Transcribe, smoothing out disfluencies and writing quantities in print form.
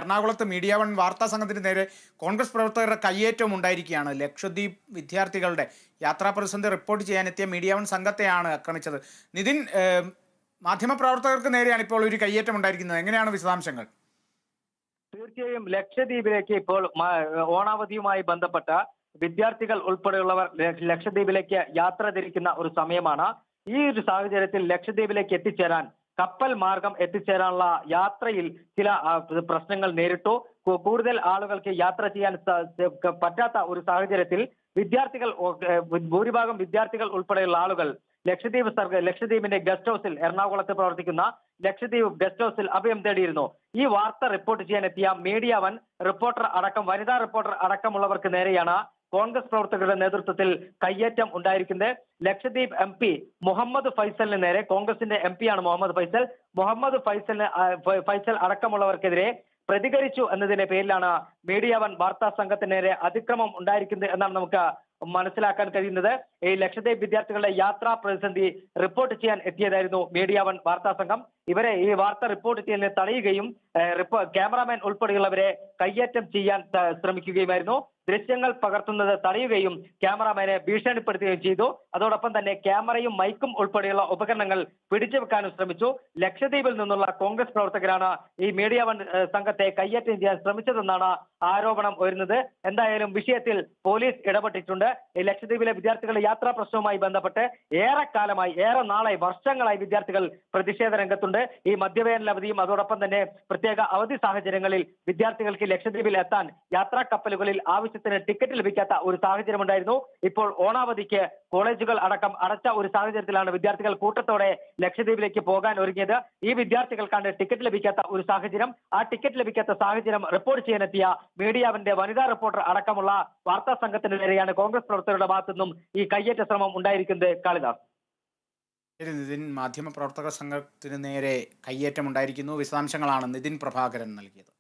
എറണാകുളത്ത് media one വാർത്താ സംഘത്തിന് നേരെ കോൺഗ്രസ് പ്രവർത്തകരുടെ കയ്യേറ്റം ഉണ്ടായിരിക്കുകയാണ്. ലക്ഷദ്വീപ് വിദ്യാർത്ഥികളുടെ യാത്രാ പ്രതിസന്ധി റിപ്പോർട്ട് ചെയ്യാനെത്തിയ മീഡിയ വൺ സംഘത്തെയാണ് ആക്രമിച്ചത്. നിതിൻ, മാധ്യമപ്രവർത്തകർക്ക് നേരെയാണ് ഇപ്പോൾ ഒരു കയ്യേറ്റം ഉണ്ടായിരിക്കുന്നത്. എങ്ങനെയാണ് വിശദാംശങ്ങൾ? തീർച്ചയായും ലക്ഷദ്വീപിലേക്ക് ഇപ്പോൾ ഓണാവധിയുമായി ബന്ധപ്പെട്ട വിദ്യാർത്ഥികൾ ഉൾപ്പെടെയുള്ളവർ ലക്ഷദ്വീപിലേക്ക് യാത്ര തിരിക്കുന്ന ഒരു സമയമാണ്. ഈ ഒരു സാഹചര്യത്തിൽ ലക്ഷദ്വീപിലേക്ക് എത്തിച്ചേരാൻ കപ്പൽ മാർഗം എത്തിച്ചേരാനുള്ള യാത്രയിൽ ചില പ്രശ്നങ്ങൾ നേരിട്ടു. കൂടുതൽ ആളുകൾക്ക് യാത്ര ചെയ്യാൻ പറ്റാത്ത ഒരു സാഹചര്യത്തിൽ ഭൂരിഭാഗം വിദ്യാർത്ഥികൾ ഉൾപ്പെടെയുള്ള ആളുകൾ ലക്ഷദ്വീപിന്റെ ഗസ്റ്റ് ഹൗസിൽ, എറണാകുളത്ത് പ്രവർത്തിക്കുന്ന ലക്ഷദ്വീപ് ഗസ്റ്റ് ഹൗസിൽ അഭയം തേടിയിരുന്നു. ഈ വാർത്ത റിപ്പോർട്ട് ചെയ്യാൻ എത്തിയ മീഡിയ വൺ റിപ്പോർട്ടർ അടക്കം, വനിതാ റിപ്പോർട്ടർ അടക്കമുള്ളവർക്ക് നേരെയാണ് കോൺഗ്രസ് പ്രവർത്തകരുടെ നേതൃത്വത്തിൽ കയ്യേറ്റം ഉണ്ടായിരിക്കുന്നത്. ലക്ഷദ്വീപ് MP മുഹമ്മദ് ഫൈസലിന് നേരെ, കോൺഗ്രസിന്റെ MP ആണ് മുഹമ്മദ് ഫൈസൽ അടക്കമുള്ളവർക്കെതിരെ പ്രതികരിച്ചു എന്നതിന്റെ പേരിലാണ് മീഡിയ വൺ വാർത്താ സംഘത്തിന് നേരെ അതിക്രമം ഉണ്ടായിരിക്കുന്നത് എന്നാണ് നമുക്ക് മനസ്സിലാക്കാൻ കഴിയുന്നത്. ഈ ലക്ഷദ്വീപ് വിദ്യാർത്ഥികളുടെ യാത്രാ പ്രതിസന്ധി റിപ്പോർട്ട് ചെയ്യാൻ എത്തിയതായിരുന്നു മീഡിയ വൺ വാർത്താ സംഘം. ഇവരെ ഈ വാർത്ത റിപ്പോർട്ട് ചെയ്യുന്നതിനെ തടയുകയും ക്യാമറാമാൻ ഉൾപ്പെടെയുള്ളവരെ കയ്യേറ്റം ചെയ്യാൻ ശ്രമിക്കുകയുമായിരുന്നു. ദൃശ്യങ്ങൾ പകർത്തുന്നത് തടയുകയും ക്യാമറാമാനെ ഭീഷണിപ്പെടുത്തുകയും ചെയ്തു. അതോടൊപ്പം തന്നെ ക്യാമറയും മൈക്കും ഉൾപ്പെടെയുള്ള ഉപകരണങ്ങൾ പിടിച്ചു വെക്കാനും ശ്രമിച്ചു. ലക്ഷദ്വീപിൽ നിന്നുള്ള കോൺഗ്രസ് പ്രവർത്തകരാണ് ഈ മീഡിയ വൺ സംഘത്തെ കയ്യേറ്റം ചെയ്യാൻ ശ്രമിച്ചതെന്നാണ് ആരോപണം ഉയരുന്നത്. എന്തായാലും വിഷയത്തിൽ പോലീസ് ഇടപെട്ടിട്ടുണ്ട്. ഈ ലക്ഷദ്വീപിലെ വിദ്യാർത്ഥികളുടെ യാത്രാ പ്രശ്നവുമായി ബന്ധപ്പെട്ട് ഏറെ നാളായി, വർഷങ്ങളായി വിദ്യാർത്ഥികൾ പ്രതിഷേധ രംഗത്തുണ്ട്. ഈ മധ്യവേനൽ അവധിയും അതോടൊപ്പം തന്നെ പ്രത്യേക അവധി സാഹചര്യങ്ങളിൽ വിദ്യാർത്ഥികൾക്ക് ലക്ഷദ്വീപിൽ എത്താൻ യാത്രാ കപ്പലുകളിൽ ആവശ്യത്തിന് ടിക്കറ്റ് ലഭിക്കാത്ത ഒരു സാഹചര്യമുണ്ടായിരുന്നു. ഇപ്പോൾ ഓണാവധിക്ക് കോളേജുകൾ അടക്കം അടച്ച ഒരു സാഹചര്യത്തിലാണ് വിദ്യാർത്ഥികൾ കൂട്ടത്തോടെ ലക്ഷദ്വീപിലേക്ക് പോകാൻ ഒരുങ്ങിയത്. ഈ വിദ്യാർത്ഥികൾക്കാണ് ടിക്കറ്റ് ലഭിക്കാത്ത ഒരു സാഹചര്യം. ആ ടിക്കറ്റ് ലഭിക്കാത്ത സാഹചര്യം റിപ്പോർട്ട് ചെയ്യാനെത്തിയ മീഡിയ വന്റെ വനിതാ റിപ്പോർട്ടർ അടക്കമുള്ള വാർത്താ സംഘത്തിന് നേരെയാണ് കോൺഗ്രസ് പ്രവർത്തകരുടെ ഭാഗത്തു നിന്നും ഈ കയ്യേറ്റ ശ്രമം ഉണ്ടായിരിക്കുന്നത്. കാളിദാസ്. നിതിൻ, മാധ്യമപ്രവർത്തക സംഘത്തിന് നേരെ കയ്യേറ്റം ഉണ്ടായിരിക്കുന്നു. വിശദാംശങ്ങളാണ് നിതിൻ പ്രഭാകരൻ നൽകിയത്.